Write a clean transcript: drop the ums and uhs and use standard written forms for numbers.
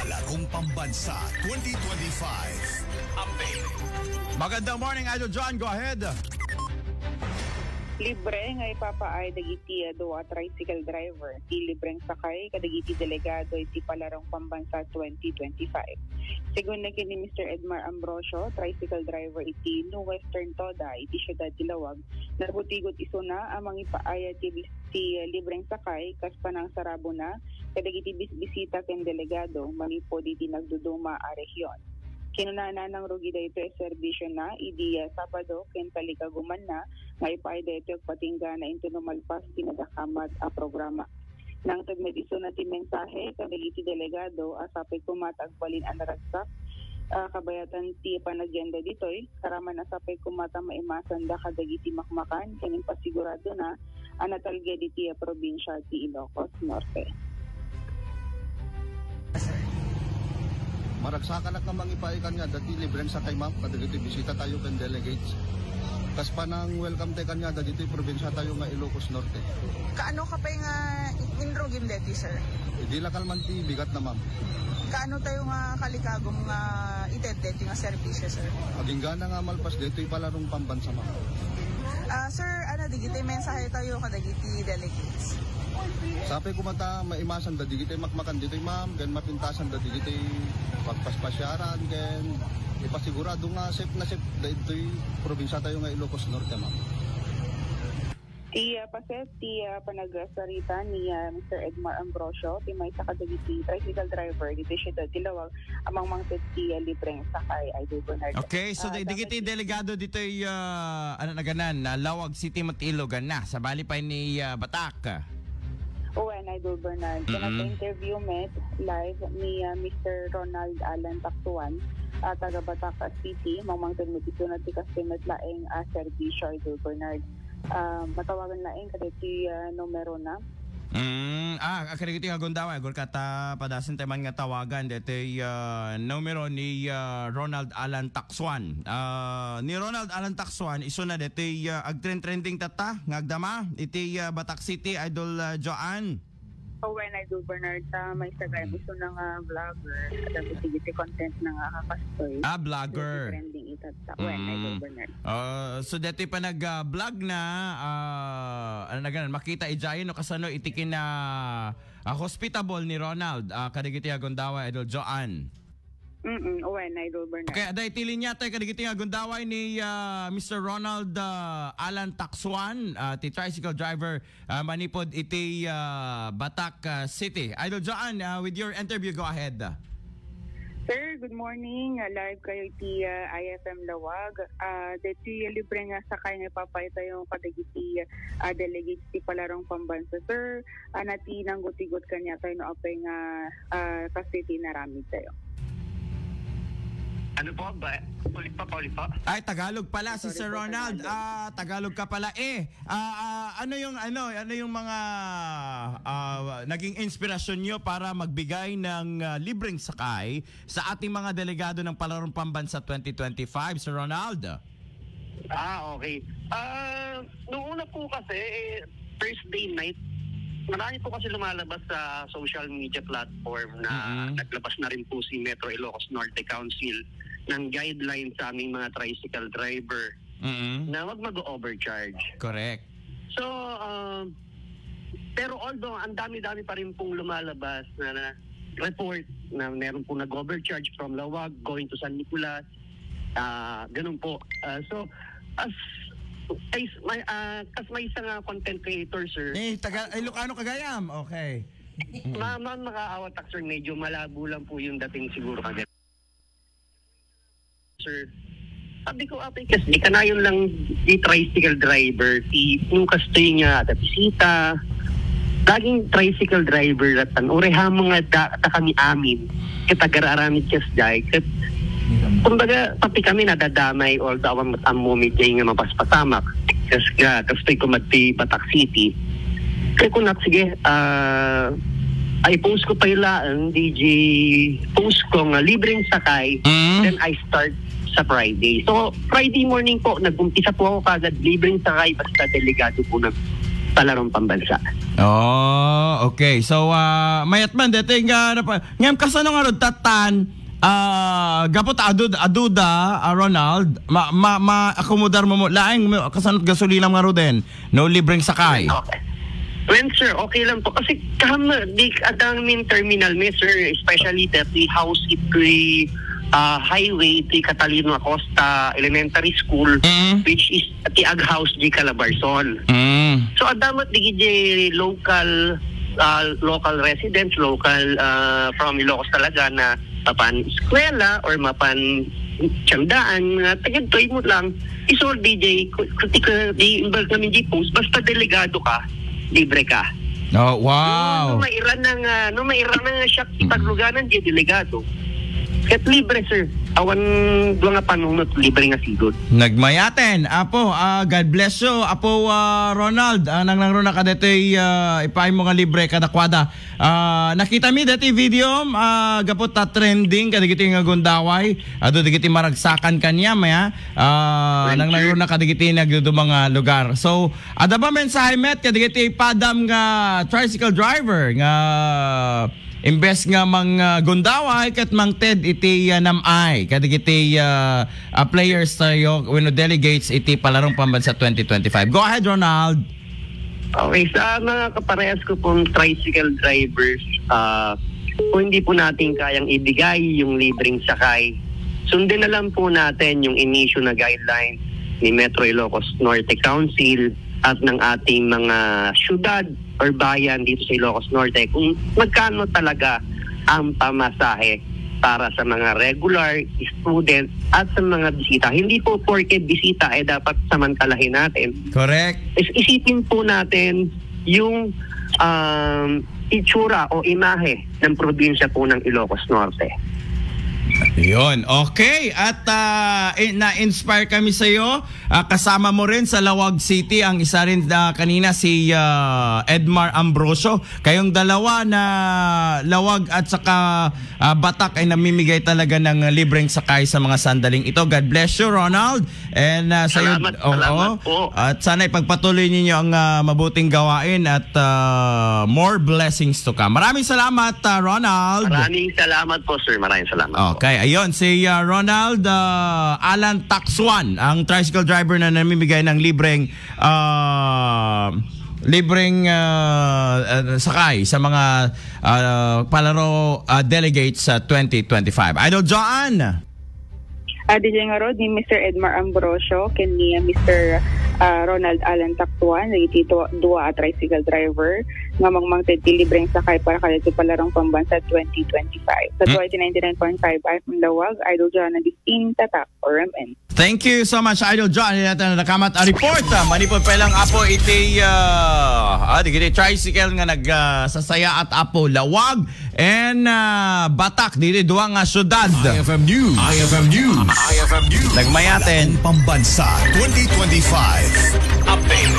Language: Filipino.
Palarong Pambansa 2025 update. Magandang morning, Idol John. Go ahead. Libre nga ipapaay dagiti duwa tricycle driver. Libreng sakay kadagiti delegado iti Palarong Pambansa 2025. Sigun na kini Mr. Edmar Ambrosio, tricycle driver iti New Western Toda iti Siyudad Dilawag. Narbutigot iso na amang ipaaya ti libreng sakay kas panang sarabo na kadagiti bisita ken delegado manipod iti nagduduma a rehiyon. Kinunana ng rugi dayto e serbisyo na idi Sabado ken palikaguman na nga ipay dayto patingga na into numalpas tinagakamat a programa. Nang tagmed iso na ti mensahe kadagiti delegado asapay kumatagbalin ang naragsak kabayatan ti panagenda ditoy karaman asapay kumata maimasan da kadagiti makmakan kening pasigurado na anatalge diti probinsya ti Ilocos Norte. Maragsakan na kamang ipaikan nga dati libreng sakay ma'am kadagiti bisita tayo ken delegates. Kas panang welcome te kanya dati probinsya tayo nga Ilocos Norte. Kaano ka pa nga inrogim deti sir? Di lakal man ti bigat na ma'am. Kaano tayo nga kalikagom nga ited deti nga serbisyo sir? Aging gana nga malpas dito Palarong Pambansa ma'am. Sir, digiti mensahe tayo kadagiti delegates. Sapay kumata maimasan da digiti makmakan dito ma'am, gan mapintasan da digiti pagpaspasyaran ken ipasigurado nga safe na safe daytoy probinsya tayo nga Ilocos Norte ma'am. Ti paset ti panagsarita ni Mr. Edmar Ambrosio ti may kadagiti tricycle driver dito Siyudad Dilawag amang mangted ti libreng sakay Idol Bernard. Okay, so digiti delegado dito naganan Lawag City Matilogan na sa bali pa ni Batak. Owen Idol Bernard. Interview met live ni Mr. Ronald Alan Taktuan taga Batak City mamangtod mo dito na ti kastimet laeng serbisyo Idol Bernard. Matawagan laeng kaditi numero na kadagiti nga gundawa gol kata padasen teman nga tawagan dito numero ni Ronald Alan Taksuan. Ni Ronald Alan Taksuan iso na dito agtrending tata ngagdama iti Batak City Idol Joan. Owen Idol Bernard may sagay iso na nga vlogger at digiti content na nga kakastoy. Vlogger. Trending itata Owen Idol Bernard. So dito pa nag-vlog na makita ijayin no kasano itikin na hospitable ni Ronald kadagiti agundaway Idol Joan. Owen Idol Bernard. Okay, aday tilin niya tayo kadagiti agundaway ni Mr. Ronald Alan Taksuan, ti tricycle driver manipod iti Batak City. Idol Joan, with your interview, go ahead. Sir, good morning. Live kayo iti IFM Lawag. Dito libre nga sakay nga papay tayo kadagiti delegates ti Palarong Pambansa. Sir, nati nang gutigot kanya tayo no apay nga ka-city na ramid tayo. Ano po ba? Paulit pa. Ay, Tagalog pala si Sir Ronald. Tagalog ka pala. Ano yung mga naging inspirasyon nyo para magbigay ng libreng sakay sa ating mga delegado ng Palarong Pambansa 2025, Sir Ronald? Okay. Noong una po kasi, first day night, marami po kasi lumalabas sa social media platform na naglabas na rin po si Metro Ilocos Norte Council ng guidelines sa aming mga tricycle driver na wag mag-overcharge. Correct. So, pero although ang dami-dami pa rin pong lumalabas na report na meron pong nag-overcharge from Lawag going to San Nicolas, ganun po. So, as may isang content creator, sir. Ilocano Cagayam. Okay. Makaawa sir, medyo malabo lang po yung dating siguro kagad. Sir, sabi ko, kasi kanayon lang di tricycle driver, yung kastoy nga at bisita, laging tricycle driver at ureha mga ta kami amin, kitagararamid kas day, kumbaga, pati kami nadadamay all the awang moment nga mapaspasamak. Kastoy ko magti Batak City. Kaya ko sige, ay post ko pa yung DJ, post ko nga libreng sakay, then I start sa Friday. So, Friday morning po, nag-umpisa po ako kagad libreng sakay basta delegado po na palarong pambansa. Oh, okay. So, mayat man, dito yung ngayam kasano nga ron, tatan, gapot aduda, Ronald, ma-akomodar mo, laing kasanot gasolina nga ron din, no libreng sakay. Okay. Well, sir, okay lang po. Kasi di adang min terminal mi, sir, especially that the house ito'y highway, ito'y Catalino Acosta Elementary School, which is the ag house di Calabarzon. So, adamat di local residents, local from Ilocos talaga na mapan eskwela or mapan tiyandaan, tagad-toy mo lang, isol DJ, di imbag namin di post, basta delegado ka, libre ka. Oh, wow. No mairan ng siya ipagluganan di delegado. Ket libre, sir. Awan nga panunot, libre nga sigod. Nagmayaten. Apo, God bless you. Apo, Ronald, nang nangro na ka dito ipahin mo nga libre kadakwada. Nakita mi dito video, gapot ta trending, kadigito nga gundaway. Ado digiti maragsakan kanya, maya. Nang nangro na kadigiti nagdudo mga lugar. So, ada ba mensahe met, kadigiti padam nga tricycle driver, nga imbes nga mga gundaway kat mang TED iti namay kadigiti players tayo when delegates iti palarong pambansa 2025. Go ahead, Ronald. Okay, sa mga kaparehas ko pong tricycle drivers, kung hindi po natin kayang ibigay yung libreng sakay, sundin na lang po natin yung inisyu na guidelines ni Metro Ilocos Norte Council at ng ating mga syudad or bayan dito sa Ilocos Norte kung magkano talaga ang pamasahe para sa mga regular students at sa mga bisita. Hindi po porke bisita dapat samantalahin natin. Correct. Isipin po natin yung itsura o imahe ng probinsya po ng Ilocos Norte. Yun. Okay. At na-inspire kami sa iyo. Kasama mo rin sa Lawag City ang isa rin kanina si Edmar Ambrosio. Kayong dalawa na Lawag at saka Batak ay namimigay talaga ng libreng sakay sa mga sandaling ito. God bless you, Ronald. And salamat po. At sana ipagpatuloy ninyo ang mabuting gawain at more blessings to come. Maraming salamat, Ronald. Maraming salamat po, sir. Maraming salamat po. Okay, ayun si Ronald Alan Taxuan, ang tricycle driver na namimigay ng libreng sakay sa mga palaro delegates sa 2025. Idol John. DJ nga rod ni Mr. Edmar Ambrosio ken ni Mr. Ronald Alan Taxuan, iti dua tricycle driver nga mangmangted ti libreng sakay para kadto palarong pambansa 2025. Sa 99.5 FM Lawag, Idol John na distin tatak or MN. Thank you so much, Idol John. Natin na nakamat a report. Manipod pa lang apo iti digiti tricycle nga nagsasaya at apo Lawag and Batak dili duwa nga syudad. IFM News. Nagmayaten Pambansa 2025 update.